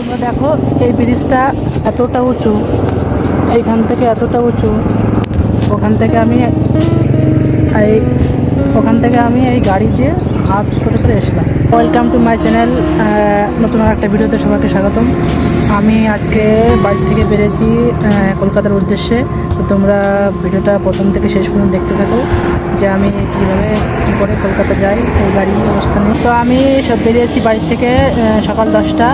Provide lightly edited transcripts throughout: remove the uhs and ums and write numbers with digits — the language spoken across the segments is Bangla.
তোমরা দেখো এই ব্রিজটা এতটা উঁচু, এইখান থেকে এতটা উঁচু, ওখান থেকে আমি এই এই গাড়ি দিয়ে হাত করে করে এসলাম। ওয়েলকাম টু মাই চ্যানেল, নতুন একটা ভিডিওতে সবাইকে স্বাগতম। আমি আজকে বাড়ি থেকে বেরিয়েছি কলকাতার উদ্দেশ্যে। তো তোমরা ভিডিওটা প্রথম থেকে শেষ পর্যন্ত দেখতে থাকো যে আমি কী করে কলকাতা যাই এই গাড়ি অবস্থা নিয়ে। তো আমি সব বেরিয়েছি বাড়ি থেকে সকাল 10টা,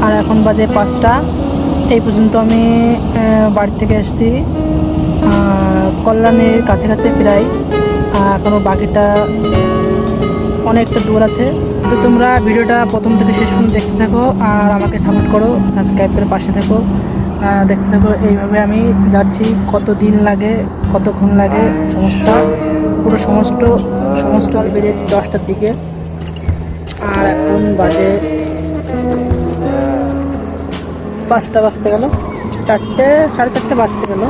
আর এখন বাজে 5টা। এই পর্যন্ত আমি বাড়ি থেকে এসেছি কল্যাণীর কাছাকাছি প্রায়, এখনও বাকিটা অনেকটা দূর আছে। তো তোমরা ভিডিওটা প্রথম থেকে শেষ পর্যন্ত দেখতে থাকো আর আমাকে সাপোর্ট করো, সাবস্ক্রাইব করে পাশে থাকো, দেখতে থাকো। এইভাবে আমি যাচ্ছি, কত দিন লাগে, কতক্ষণ লাগে, সমস্ত বেরিয়েছি 10টার দিকে, আর এখন বাজে 5টা বাজতে গেল, 4টে 4:30 বাজতে গেল।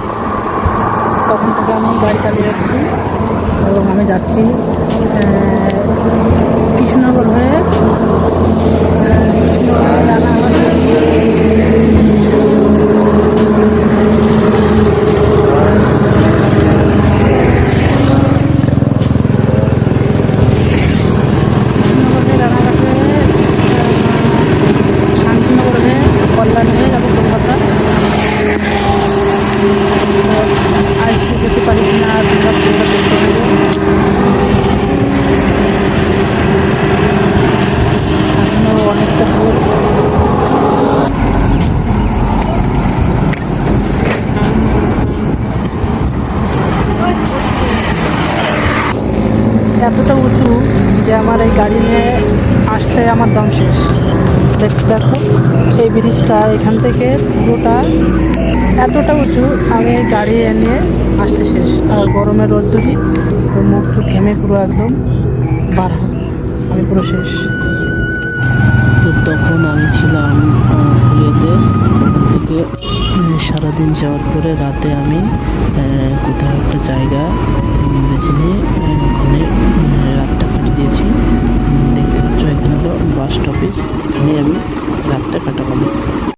তখন থেকে আমি গাড়ি চালিয়ে যাচ্ছি এবং আমি যাচ্ছি কৃষ্ণনগর হয়ে শান্তিনগর হয়ে কল্যাণ হয়ে যাবো কলকাতা। আজকে যেতে পারি কিনা তোমরা দেখতে থাকবো। এখনো অনেকটা দূর। এতটা উঁচু যে আমার এই গাড়ি নিয়ে আসতে আমার দম শেষ। দেখো এই ব্রিজটা এখান থেকে পুরোটা এতটা উঁচু, আমি গাড়ি নিয়ে আসতে শেষ। আর গরমের রোদ্দুরি মুখ চুখ ঘেমে পুরো একদম আমি পুরো শেষ। তো তখন আমি ছিলাম পুরীতে। ওখান থেকে সারাদিন যাওয়ার পরে রাতে আমি কোথাও একটা জায়গা